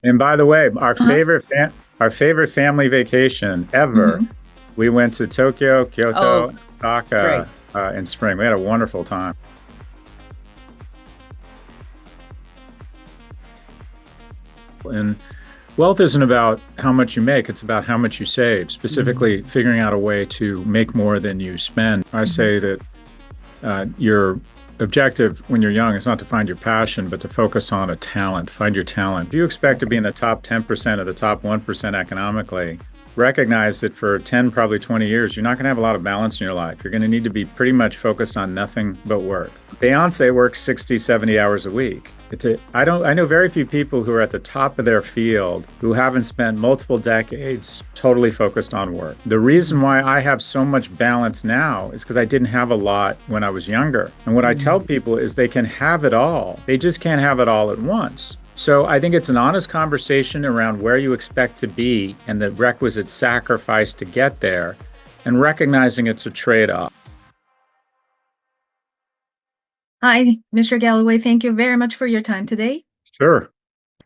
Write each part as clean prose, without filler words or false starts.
And by the way, Uh-huh. our favorite family vacation ever, Hmm. we went to Tokyo, Kyoto, Oh, great. Osaka in spring. We had a wonderful time. And wealth isn't about how much you make, it's about how much you save, specifically figuring out a way to make more than you spend. I Mhm. say that your objective when you're young is not to find your passion, but to focus on a talent. Find your talent. If you expect to be in the top 10% of the top 1% economically, recognize that for 10, probably 20 years, you're not going to have a lot of balance in your life. You're going to need to be pretty much focused on nothing but work. Beyonce works 60, 70 hours a week. I know very few people who are at the top of their field who haven't spent multiple decades totally focused on work. The reason why I have so much balance now is because I didn't have a lot when I was younger. And what I tell people is they can have it all. They just can't have it all at once. So I think it's an honest conversation around where you expect to be and the requisite sacrifice to get there, and recognizing it's a trade-off. Hi, Mr. Galloway. Thank you very much for your time today. Sure.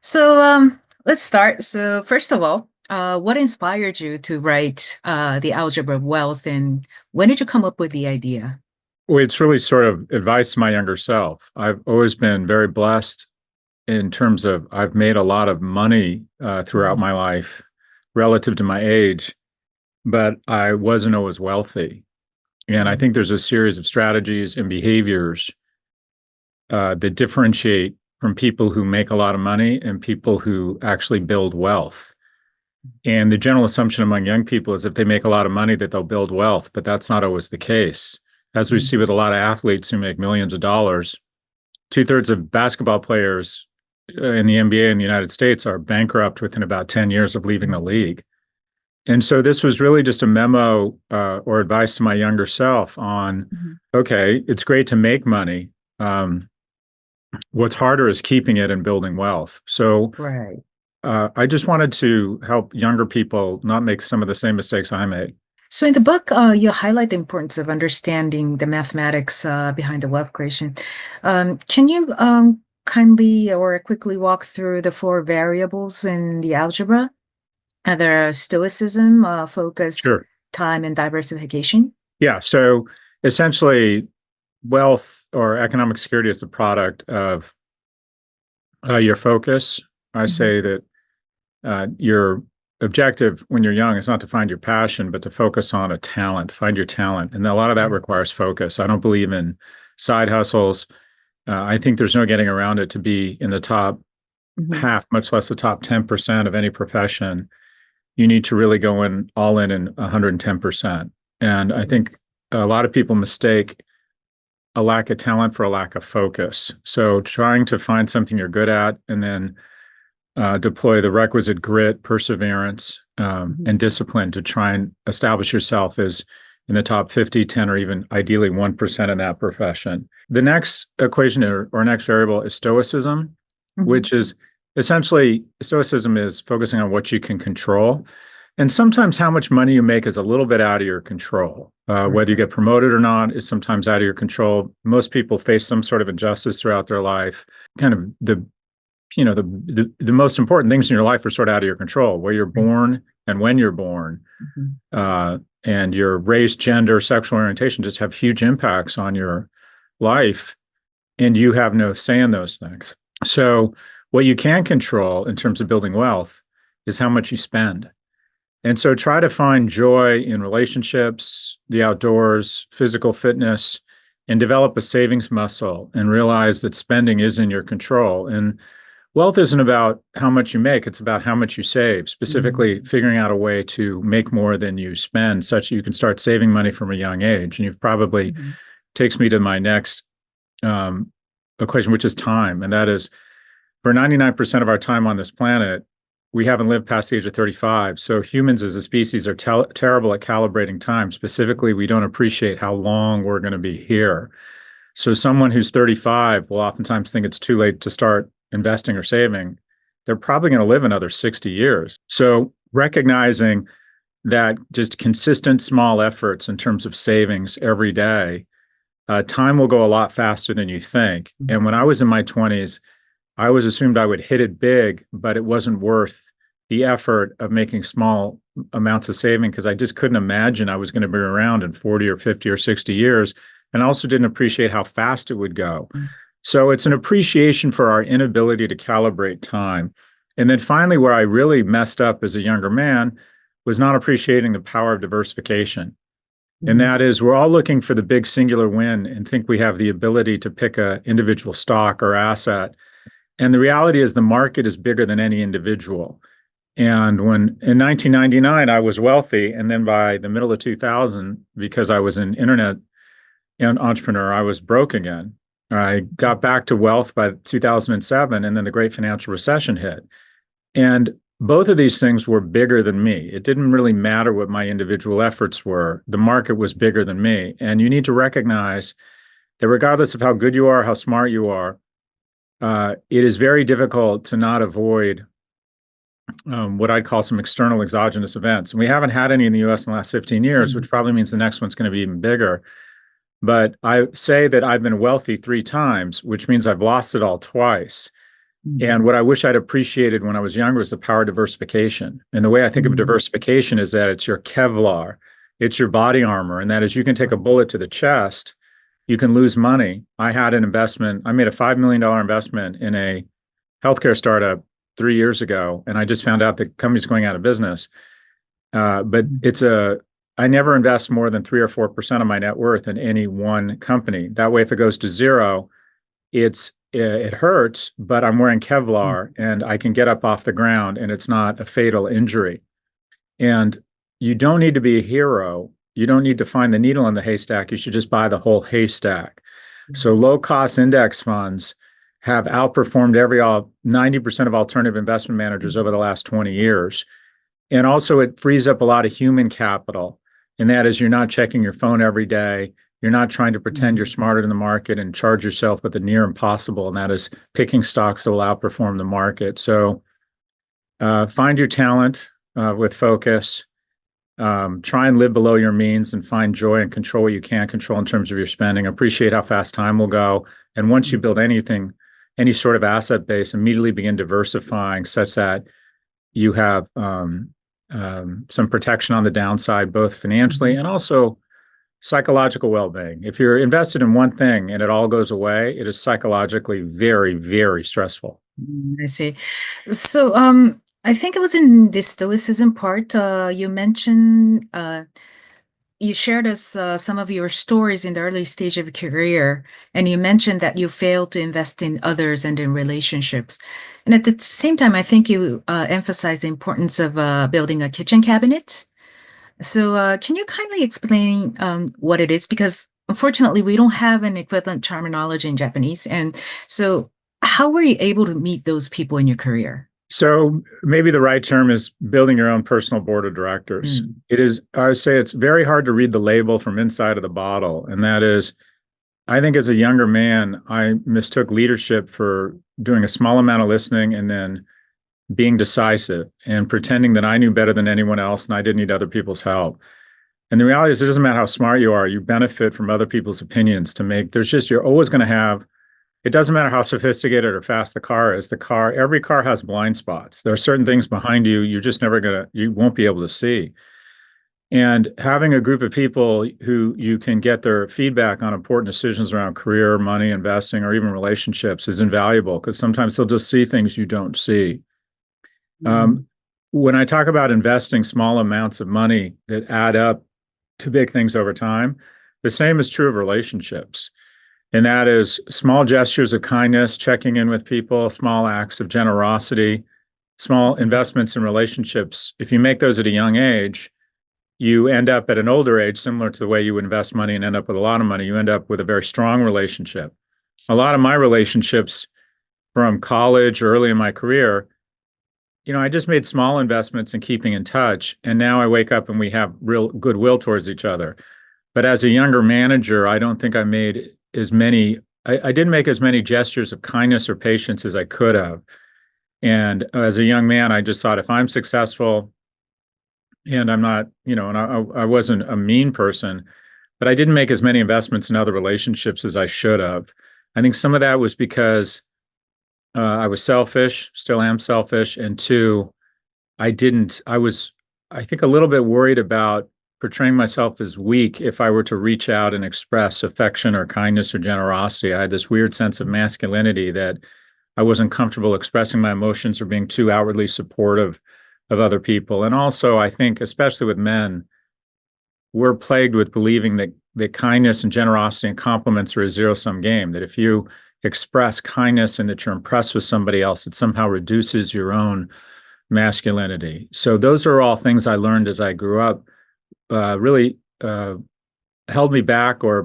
So, let's start. So, first of all, what inspired you to write The Algebra of Wealth, and when did you come up with the idea? Well, it's really sort of advice to my younger self. I've always been very blessed in terms of I've made a lot of money throughout my life relative to my age, but I wasn't always wealthy. And I think there's a series of strategies and behaviors that differentiate from people who make a lot of money and people who actually build wealth. And the general assumption among young people is if they make a lot of money that they'll build wealth, but that's not always the case. As we see with a lot of athletes who make millions of dollars, two-thirds of basketball players in the NBA in the United States are bankrupt within about 10 years of leaving the league. And so this was really just a memo or advice to my younger self on, Mhm. okay, it's great to make money. What's harder is keeping it and building wealth. So Right. I just wanted to help younger people not make some of the same mistakes I made. So, in the book, you highlight the importance of understanding the mathematics behind the wealth creation. Can you kindly or quickly walk through the four variables in the algebra? There are stoicism, focus, Sure. time, and diversification. Yeah. So essentially, wealth or economic security is the product of your focus. I Mhm. say that your objective when you're young is not to find your passion, but to focus on a talent, find your talent. And a lot of that requires focus. I don't believe in side hustles. I think there's no getting around it to be in the top Mhm. half, much less the top 10% of any profession. You need to really go in all in 110%. And I think a lot of people mistake a lack of talent for a lack of focus. So trying to find something you're good at and then deploy the requisite grit, perseverance, Mhm. and discipline to try and establish yourself as in the top 50, 10, or even ideally 1% in that profession. The next equation or next variable is stoicism, Mhm. which is essentially stoicism is focusing on what you can control. And sometimes how much money you make is a little bit out of your control. Whether you Right. get promoted or not is sometimes out of your control. Most people face some sort of injustice throughout their life. Kind of the most important things in your life are sort of out of your control. Where you're Right. born and when you're born, Mhm. uh, and your race, gender, sexual orientation just have huge impacts on your life, and you have no say in those things. So, what you can control in terms of building wealth is how much you spend. And so try to find joy in relationships, the outdoors, physical fitness, and develop a savings muscle and realize that spending is in your control. And wealth isn't about how much you make, it's about how much you save, specifically Mhm. figuring out a way to make more than you spend such that you can start saving money from a young age. And you've probably Mhm. takes me to my next um, equation, which is time. And that is for 99% of our time on this planet, we haven't lived past the age of 35. So humans as a species are terrible at calibrating time. Specifically, we don't appreciate how long we're going to be here. So someone who's 35 will oftentimes think it's too late to start investing or saving. They're probably going to live another 60 years. So recognizing that just consistent small efforts in terms of savings every day, time will go a lot faster than you think. And when I was in my 20s, I always assumed I would hit it big, but it wasn't worth the effort of making small amounts of saving because I just couldn't imagine I was going to be around in 40 or 50 or 60 years. And I also didn't appreciate how fast it would go. So it's an appreciation for our inability to calibrate time. And then finally, where I really messed up as a younger man was not appreciating the power of diversification. And that is, we're all looking for the big singular win and think we have the ability to pick an individual stock or asset. And the reality is the market is bigger than any individual. And when in 1999, I was wealthy. And then by the middle of 2000, because I was an internet entrepreneur, I was broke again. I got back to wealth by 2007, and then the great financial recession hit. And both of these things were bigger than me. It didn't really matter what my individual efforts were. The market was bigger than me. And you need to recognize that regardless of how good you are, how smart you are, it is very difficult to not avoid what I'd call some external exogenous events. And we haven't had any in the US in the last 15 years, which probably means the next one's going to be even bigger. But I say that I've been wealthy 3 times, which means I've lost it all twice. And what I wish I'd appreciated when I was younger was the power of diversification. And the way I think of diversification is that it's your Kevlar, it's your body armor. And that is, you can take a bullet to the chest, you can lose money. I had an investment, I made a $5 million investment in a healthcare startup 3 years ago. And I just found out the company's going out of business. But I never invest more than 3 or 4% of my net worth in any one company. That way, if it goes to zero, it hurts, but I'm wearing Kevlar and I can get up off the ground and it's not a fatal injury. And you don't need to be a hero. You don't need to find the needle in the haystack. You should just buy the whole haystack. So low-cost index funds have outperformed 90% of alternative investment managers over the last 20 years. And also it frees up a lot of human capital. And that is, you're not checking your phone every day. You're not trying to pretend you're smarter than the market and charge yourself with the near impossible. And that is picking stocks that will outperform the market. So find your talent with focus. Try and live below your means and find joy and control what you can control in terms of your spending. Appreciate how fast time will go. And once you build anything, any sort of asset base, immediately begin diversifying such that you have some protection on the downside, both financially and also psychological well-being. If you're invested in one thing and it all goes away, it is psychologically very, very stressful. I see. So I think it was in the Stoicism part, you mentioned, you shared us some of your stories in the early stage of your career, and you mentioned that you failed to invest in others and in relationships. And at the same time, I think you emphasized the importance of building a kitchen cabinet. So can you kindly explain what it is? Because unfortunately, we don't have an equivalent terminology in Japanese. And so how were you able to meet those people in your career? So maybe the right term is building your own personal board of directors. It is, I would say it's very hard to read the label from inside of the bottle. And that is, I think as a younger man, I mistook leadership for doing a small amount of listening and then being decisive and pretending that I knew better than anyone else and I didn't need other people's help. And the reality is, it doesn't matter how smart you are, you benefit from other people's opinions to make, you're always going to have, it doesn't matter how sophisticated or fast the car is, every car has blind spots. There are certain things behind you, you won't be able to see. And having a group of people who you can get their feedback on important decisions around career, money, investing, or even relationships is invaluable because sometimes they'll just see things you don't see. When I talk about investing small amounts of money that add up to big things over time, the same is true of relationships. And that is small gestures of kindness, checking in with people, small acts of generosity, small investments in relationships. If you make those at a young age, you end up at an older age, similar to the way you would invest money and end up with a lot of money, you end up with a very strong relationship. A lot of my relationships from college or early in my career, I just made small investments in keeping in touch. And now I wake up and we have real goodwill towards each other. But as a younger manager, I don't think I made I didn't make as many gestures of kindness or patience as I could have. And as a young man, I just thought if I'm successful and I'm not, and I wasn't a mean person, but I didn't make as many investments in other relationships as I should have. I think some of that was because I was selfish, still am selfish. And two, I was, I think, a little bit worried about portraying myself as weak if I were to reach out and express affection or kindness or generosity. I had this weird sense of masculinity that I wasn't comfortable expressing my emotions or being too outwardly supportive of other people. And also, I think, especially with men, we're plagued with believing that kindness and generosity and compliments are a zero-sum game, that if you express kindness and that you're impressed with somebody else, it somehow reduces your own masculinity. So those are all things I learned as I grew up, really held me back or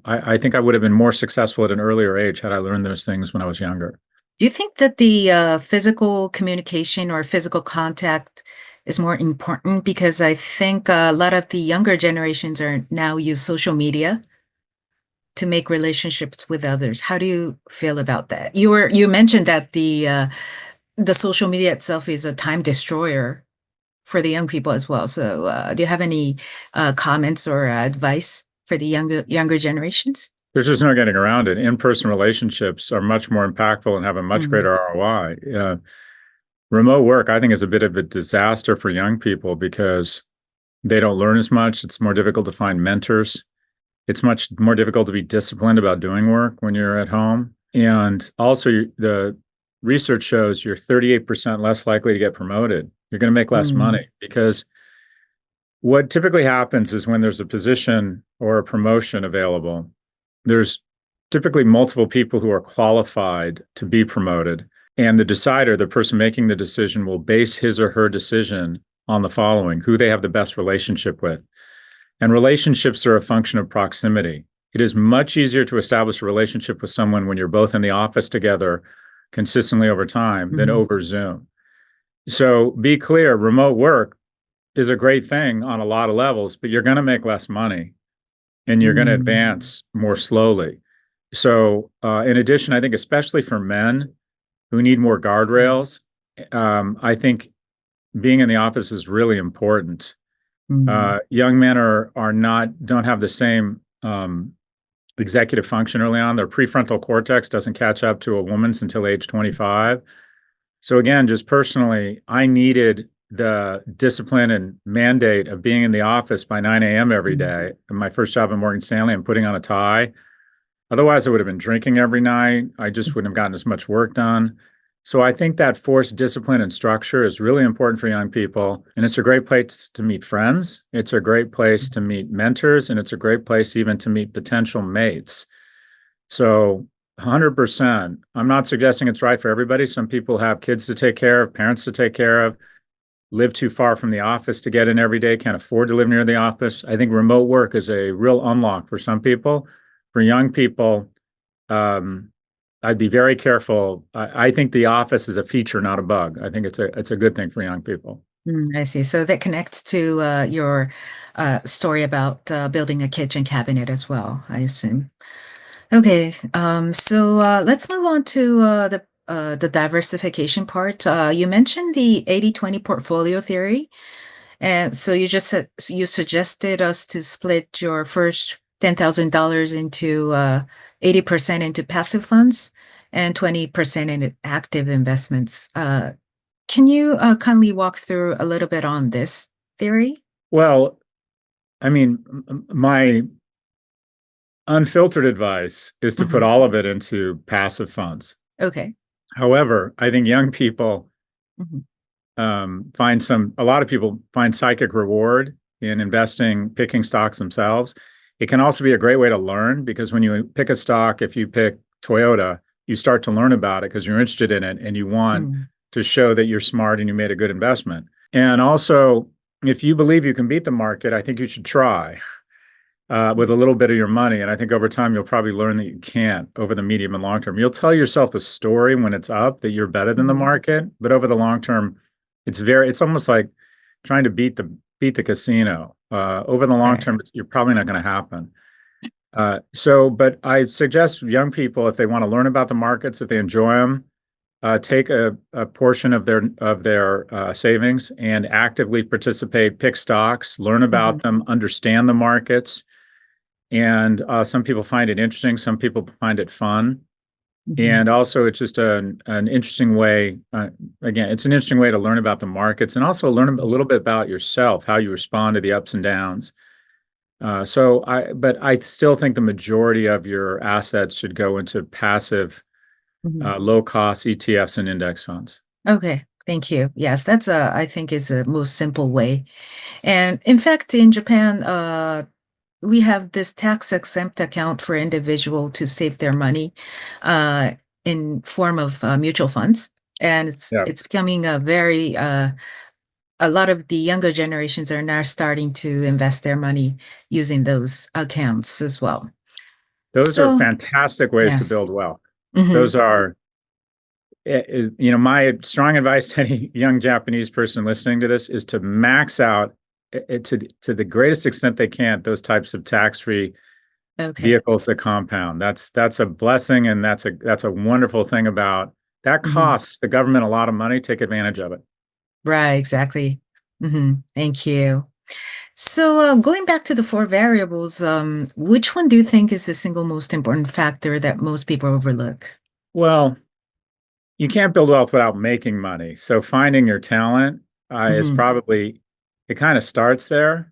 I think I would have been more successful at an earlier age had I learned those things when I was younger. Do you think that the physical communication or physical contact is more important? Because I think a lot of the younger generations are now use social media to make relationships with others. How do you feel about that? You mentioned that the social media itself is a time destroyer for the young people as well. So, do you have any comments or advice for the younger generations? There's just no getting around it. In-person relationships are much more impactful and have a much greater ROI. Remote work, I think, is a bit of a disaster for young people because they don't learn as much. It's more difficult to find mentors. It's much more difficult to be disciplined about doing work when you're at home. And also, the research shows you're 38% less likely to get promoted. You're going to make less money because what typically happens is when there's a position or a promotion available, there's typically multiple people who are qualified to be promoted. And the decider, the person making the decision, will base his or her decision on the following: who they have the best relationship with. And relationships are a function of proximity. It is much easier to establish a relationship with someone when you're both in the office together consistently over time than over Zoom. So be clear, remote work is a great thing on a lot of levels, but you're going to make less money and you're going to advance more slowly. So in addition, I think especially for men who need more guardrails, I think being in the office is really important. Young men don't have the same executive function early on. Their prefrontal cortex doesn't catch up to a woman's until age 25. So again, just personally, I needed the discipline and mandate of being in the office by 9 a.m. every day. And my first job at Morgan Stanley, I'm putting on a tie. Otherwise, I would have been drinking every night. I just wouldn't have gotten as much work done. So I think that forced discipline and structure is really important for young people. And it's a great place to meet friends. It's a great place to meet mentors. And it's a great place even to meet potential mates. So 100%. I'm not suggesting it's right for everybody. Some people have kids to take care of, parents to take care of, live too far from the office to get in every day, can't afford to live near the office. I think remote work is a real unlock for some people. For young people, I'd be very careful. I think the office is a feature, not a bug. I think it's a good thing for young people. I see. So that connects to your story about building a kitchen cabinet as well, I assume. Okay, so let's move on to the diversification part. You mentioned the 80-20 portfolio theory. And so you just said you suggested us to split your first $10,000 into 80% into passive funds and 20% in active investments. Can you kindly walk through a little bit on this theory? Well, I mean, my unfiltered advice is to put all of it into passive funds. Okay. However, I think young people a lot of people find psychic reward in investing, picking stocks themselves. It can also be a great way to learn because when you pick a stock, if you pick Toyota, you start to learn about it because you're interested in it and you want to show that you're smart and you made a good investment. And also, if you believe you can beat the market, I think you should try with a little bit of your money. And I think over time, you'll probably learn that you can't over the medium and long term. You'll tell yourself a story when it's up that you're better than the market, but over the long term, it's almost like trying to beat the casino. Over the long term, you're probably not going to happen. But I suggest young people, if they want to learn about the markets, if they enjoy them, take a portion of their savings and actively participate, pick stocks, learn about them, understand the markets. And some people find it interesting. Some people find it fun. Mhm. And also, it's just an interesting way. Again, it's an interesting way to learn about the markets and also learn a little bit about yourself, how you respond to the ups and downs. But I still think the majority of your assets should go into passive, Mhm. low cost ETFs and index funds. Okay, thank you. Yes, that's I think is a most simple way. And in fact, in Japan, we have this tax-exempt account for individual to save their money, uh, in form of mutual funds, and Yeah, it's becoming a lot of the younger generations are now starting to invest their money using those accounts as well. those are So, fantastic ways to yes. build wealth. Hmm. Those are, my strong advice to any young Japanese person listening to this is to max out to the greatest extent they can those types of tax-free Okay. vehicles that compound. That's a blessing, and that's a wonderful thing about that. Hmm. Costs the government a lot of money. Take advantage of it. Right, exactly. Thank you. So, going back to the four variables, which one do you think is the single most important factor that most people overlook? Well, you can't build wealth without making money. So finding your talent is Hmm. probably it kind of starts there.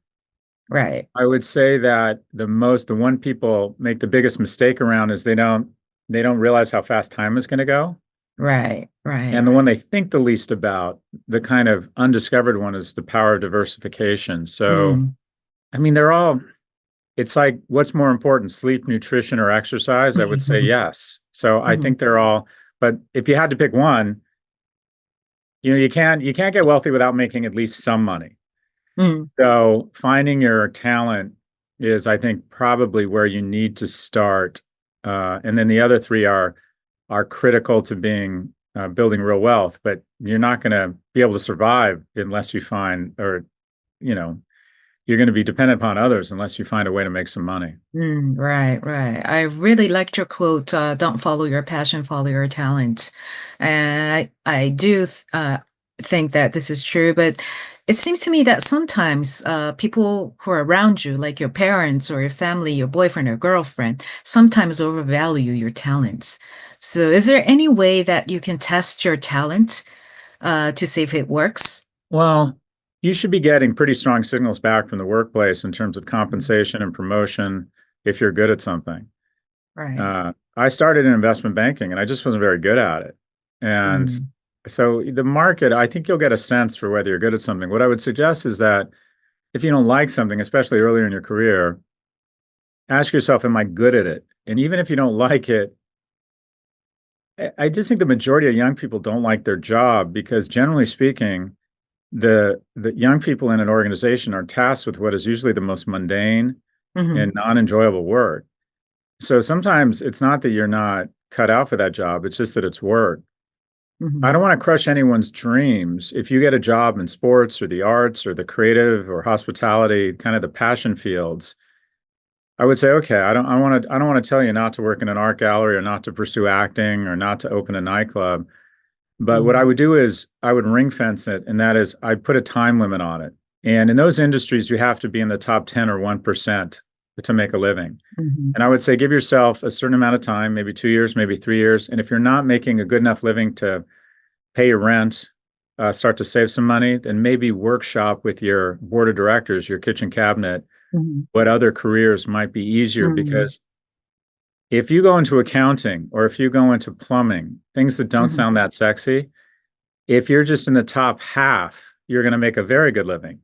Right, I would say that the one people make the biggest mistake around is they don't realize how fast time is going to go. right, right. And the one they think the least about, the kind of undiscovered one, is the power of diversification. So, Mm. I mean, it's like, what's more important, sleep, nutrition, or exercise? I would say yes. So I Mhm. think they're all, but if you had to pick one, you can't get wealthy without making at least some money. Mm. So finding your talent is, I think, probably where you need to start. And then the other three are critical to building real wealth, but you're not going to be able to survive unless you find, or you know, you're going to be dependent upon others unless you find a way to make some money. Right, right. I really liked your quote, don't follow your passion, follow your talent. And I do think that this is true, but it seems to me that sometimes people who are around you, like your parents or your family, your boyfriend or girlfriend, sometimes overvalue your talents. So is there any way that you can test your talent to see if it works? Well, you should be getting pretty strong signals back from the workplace in terms of Mm. compensation and promotion if you're good at something. Right. I started in investment banking and I just wasn't very good at it. And Mm. so the market, I think you'll get a sense for whether you're good at something. What I would suggest is that if you don't like something, especially earlier in your career, ask yourself, am I good at it? And even if you don't like it, I just think the majority of young people don't like their job because, generally speaking, the young people in an organization are tasked with what is usually the most mundane Hmm. and non-enjoyable work. So sometimes it's not that you're not cut out for that job, it's just that it's work. I Hmm. don't want to crush anyone's dreams. If you get a job in sports or the arts or the creative or hospitality, kind of the passion fields, I would say, okay, I don't want to tell you not to work in an art gallery or not to pursue acting or not to open a nightclub. But what Hmm. I would do is I would ring fence it, and that is I'd put a time limit on it. And in those industries, you have to be in the top 10 or 1% to make a living. Hmm. And I would say give yourself a certain amount of time, maybe 2 years, maybe 3 years. And if you're not making a good enough living to pay your rent, start to save some money, then maybe workshop with your board of directors, your kitchen cabinet, Hmm. what other careers might be easier. Hmm. Because if you go into accounting or if you go into plumbing, things that don't Hmm. sound that sexy, if you're just in the top half, you're going to make a very good living.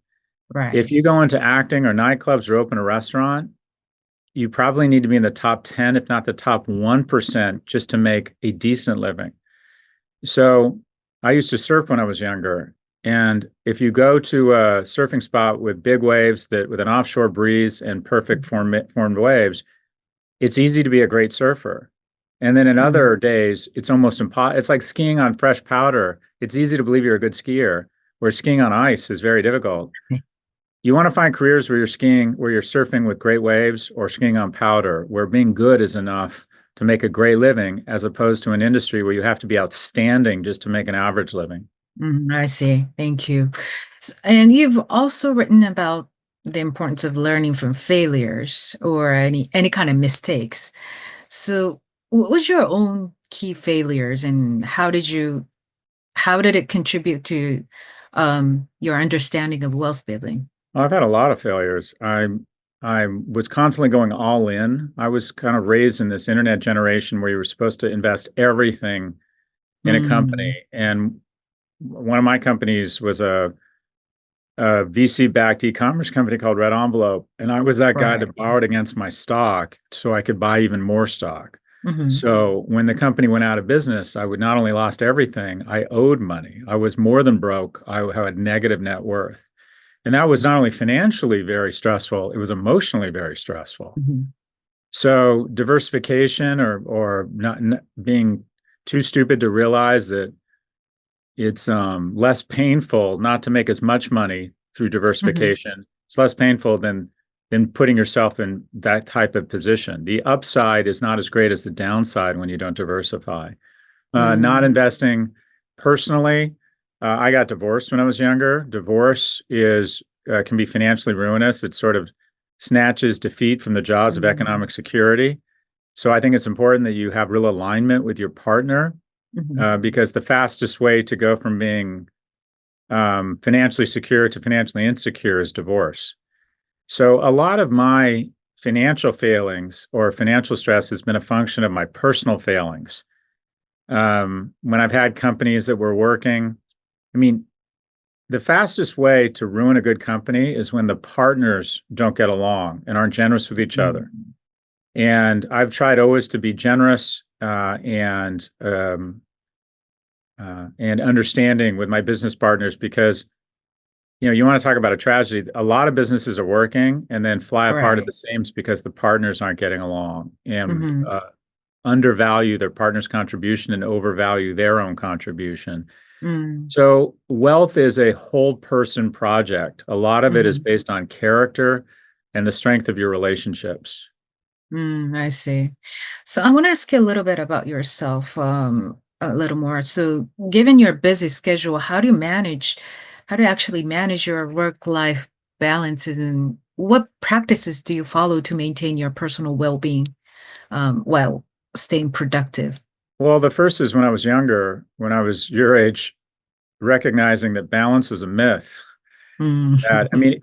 If Right. you go into acting or nightclubs or open a restaurant, you probably need to be in the top 10, if not the top 1%, just to make a decent living. So I used to surf when I was younger. And if you go to a surfing spot with big waves that with an offshore breeze and perfect formed waves, it's easy to be a great surfer. And then in Mhm. other days, it's almost impossible. It's like skiing on fresh powder. It's easy to believe you're a good skier, where skiing on ice is very difficult. You want to find careers where you're skiing, where you're surfing with great waves, or skiing on powder, where being good is enough to make a great living, as opposed to an industry where you have to be outstanding just to make an average living. I see. Thank you. And you've also written about the importance of learning from failures or any kind of mistakes. So, what was your own key failures, and how did it contribute to your understanding of wealth building? I've had a lot of failures. I was constantly going all in. I was kind of raised in this internet generation where you were supposed to invest everything in a company. And one of my companies was a VC-backed e-commerce company called Red Envelope. And I was that guy that borrowed against my stock so I could buy even more stock. So when the company went out of business, I would not only lost everything, I owed money. I was more than broke. I had negative net worth. And that was not only financially very stressful, it was emotionally very stressful. So diversification or not being too stupid to realize that it's less painful not to make as much money through diversification. It's less painful than putting yourself in that type of position. The upside is not as great as the downside when you don't diversify. Not investing personally. I got divorced when I was younger. Divorce can be financially ruinous. It sort of snatches defeat from the jaws of economic security. So I think it's important that you have real alignment with your partner, because the fastest way to go from being financially secure to financially insecure is divorce. So a lot of my financial failings or financial stress has been a function of my personal failings. When I've had companies that were working, I mean, the fastest way to ruin a good company is when the partners don't get along and aren't generous with each other. And I've tried always to be generous and understanding with my business partners, because you want to talk about a tragedy. A lot of businesses are working and then fly apart at the seams because the partners aren't getting along and undervalue their partner's contribution and overvalue their own contribution. So wealth is a whole person project. A lot of it is based on character and the strength of your relationships. I see. So I want to ask you a little bit about yourself, a little more. So given your busy schedule, how do you actually manage your work-life balances, and what practices do you follow to maintain your personal well-being while staying productive? Well, the first is when I was younger, when I was your age, recognizing that balance was a myth. That, I mean,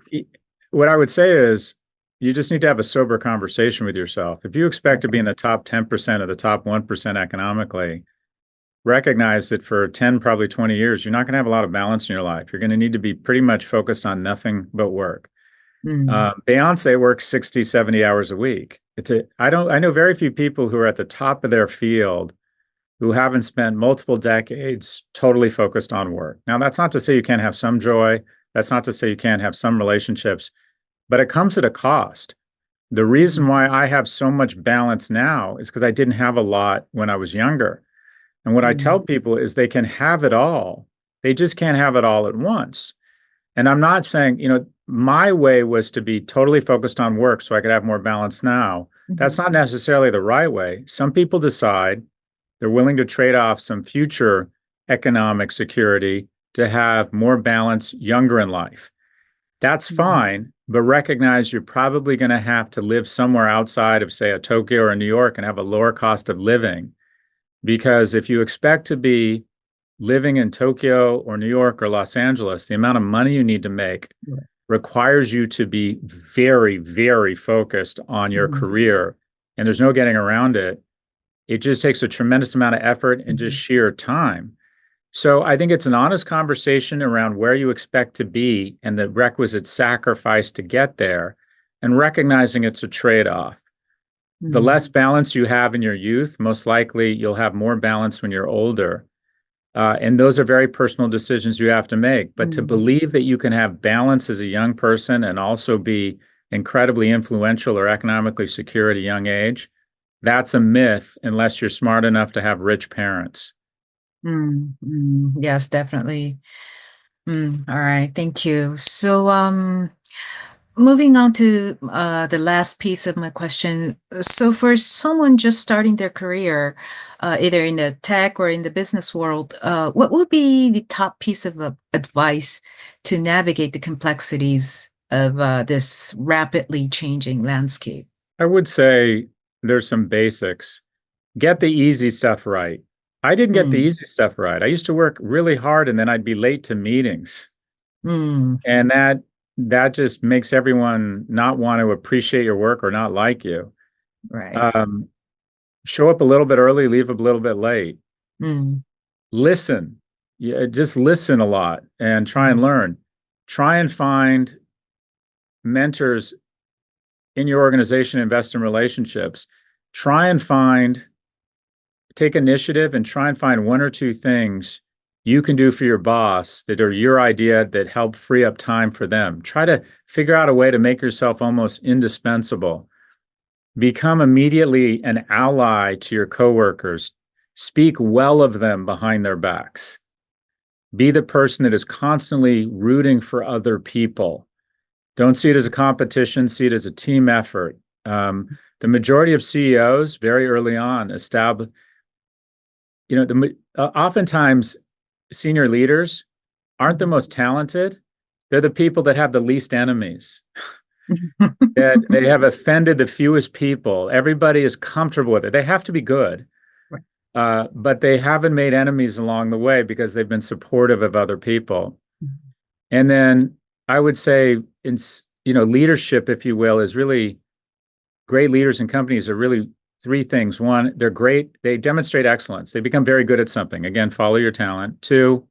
what I would say is you just need to have a sober conversation with yourself. If you expect to be in the top 10% or the top 1% economically, recognize that for 10, probably 20 years, you're not going to have a lot of balance in your life. You're going to need to be pretty much focused on nothing but work. Beyonce works 60, 70 hours a week. I know very few people who are at the top of their field who haven't spent multiple decades totally focused on work. Now, that's not to say you can't have some joy. That's not to say you can't have some relationships, but it comes at a cost. The reason why I have so much balance now is because I didn't have a lot when I was younger. And what I tell people is they can have it all. They just can't have it all at once. And I'm not saying, my way was to be totally focused on work so I could have more balance now. That's not necessarily the right way. Some people decide they're willing to trade off some future economic security to have more balance younger in life. That's fine, but recognize you're probably going to have to live somewhere outside of, say, a Tokyo or a New York and have a lower cost of living. Because if you expect to be living in Tokyo or New York or Los Angeles, the amount of money you need to make requires you to be very, very focused on your career. And there's no getting around it. It just takes a tremendous amount of effort and just sheer time. So I think it's an honest conversation around where you expect to be and the requisite sacrifice to get there, and recognizing it's a trade-off. The less balance you have in your youth, most likely you'll have more balance when you're older. And those are very personal decisions you have to make. But to believe that you can have balance as a young person and also be incredibly influential or economically secure at a young age, that's a myth unless you're smart enough to have rich parents. Yes, definitely. All right, thank you. So, moving on to the last piece of my question. So, for someone just starting their career, either in the tech or in the business world, what would be the top piece of advice to navigate the complexities of this rapidly changing landscape? I would say there's some basics. get the easy stuff right. I didn't get the Mm, easy stuff right. I used to work really hard and then I'd be late to meetings. mm, And that just makes everyone not want to appreciate your work or not like you. right. Um, show up a little bit early, leave a little bit late. Mm, Listen. Yeah, just listen a lot and try and mm, learn. Try and find mentors in your organization, invest in relationships. Try and take initiative and try and find one or two things you can do for your boss that are your idea that help free up time for them. Try to figure out a way to make yourself almost indispensable. Become immediately an ally to your coworkers. Speak well of them behind their backs. Be the person that is constantly rooting for other people. Don't see it as a competition, see it as a team effort. The majority of CEOs very early on establish, oftentimes senior leaders aren't the most talented. They're the people that have the least enemies, that they have offended the fewest people. Everybody is comfortable with it. They have to be good, but they haven't made enemies along the way because they've been supportive of other people. And then I would say, leadership, if you will, is really great. Leaders in companies are really three things. One, they're great. They demonstrate excellence. They become very good at something. Again, follow your talent. Two,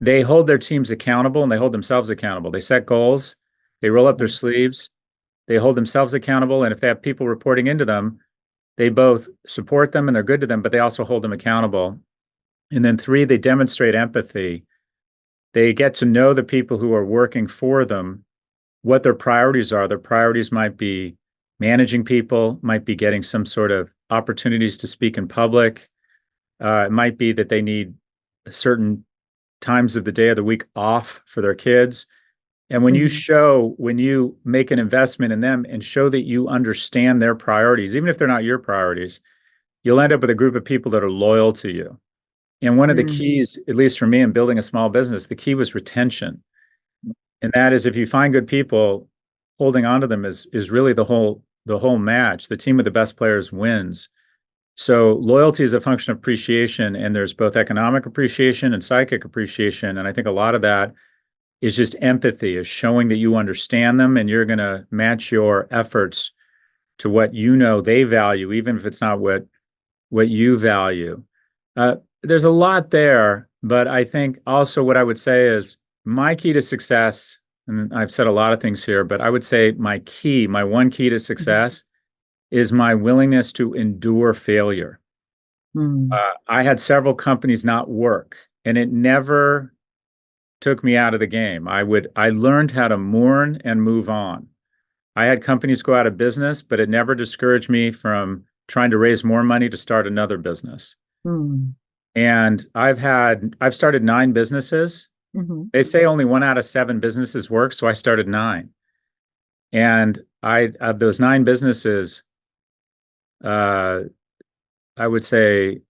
they hold their teams accountable and they hold themselves accountable. They set goals. They roll up their sleeves. They hold themselves accountable. And if they have people reporting into them, they both support them and they're good to them, but they also hold them accountable. And then three, they demonstrate empathy. They get to know the people who are working for them, what their priorities are. Their priorities might be managing people, might be getting some sort of opportunities to speak in public. It might be that they need certain times of the day or the week off for their kids. And when you make an investment in them and show that you understand their priorities, even if they're not your priorities, you'll end up with a group of people that are loyal to you. And one of the keys, at least for me in building a small business, the key was retention. And that is, if you find good people, holding on to them is really the whole match. The team with the best players wins. So loyalty is a function of appreciation, and there's both economic appreciation and psychic appreciation. And I think a lot of that is just empathy, is showing that you understand them and you're going to match your efforts to what they value, even if it's not what you value. There's a lot there, but I think also what I would say is my key to success, and I've said a lot of things here, but I would say my one key to success is my willingness to endure failure. I had several companies not work, and it never took me out of the game. I learned how to mourn and move on. I had companies go out of business, but it never discouraged me from trying to raise more money to start another business. And I've started 9 businesses. They say only 1 out of 7 businesses work, so I started 9. And of those 9 businesses, I would say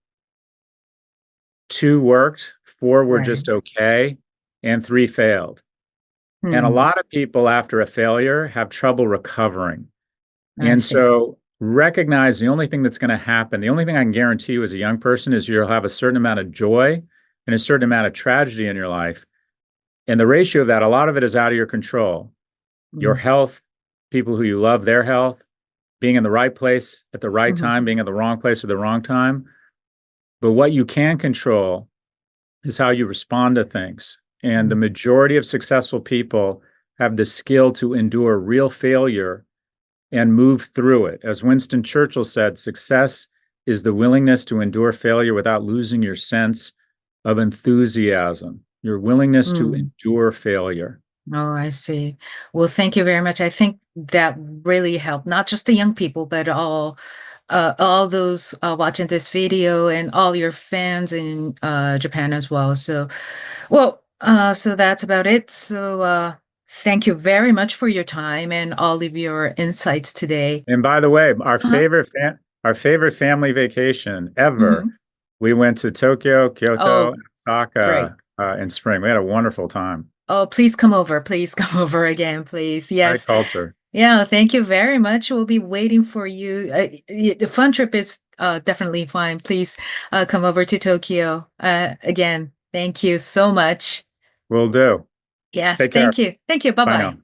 2 worked, 4 were just okay, and 3 failed. And a lot of people after a failure have trouble recovering. And so recognize the only thing that's going to happen, the only thing I can guarantee you as a young person is you'll have a certain amount of joy and a certain amount of tragedy in your life. And the ratio of that, a lot of it is out of your control. Your health, people who you love, their health, being in the right place at the right time, being in the wrong place at the wrong time. But what you can control is how you respond to things. And the majority of successful people have the skill to endure real failure and move through it. As Winston Churchill said, success is the willingness to endure failure without losing your sense of enthusiasm, your willingness to endure failure. Oh, I see. Well, thank you very much. I think that really helped, not just the young people, but all those watching this video and all your fans in Japan as well. So, so that's about it. So, thank you very much for your time and all of your insights today. And by the way, our Uh-huh. favorite family vacation ever, Mhm. we went to Tokyo, Kyoto, Oh, and great. Osaka in spring. We had a wonderful time. Oh, please come over. Please come over again, please. High Yes. culture. Yeah, thank you very much. We'll be waiting for you. The fun trip is definitely fine. Please come over to Tokyo. Again, thank you so much. Will do. Yes, Take care. thank you. Thank you. Bye Bye-bye. now.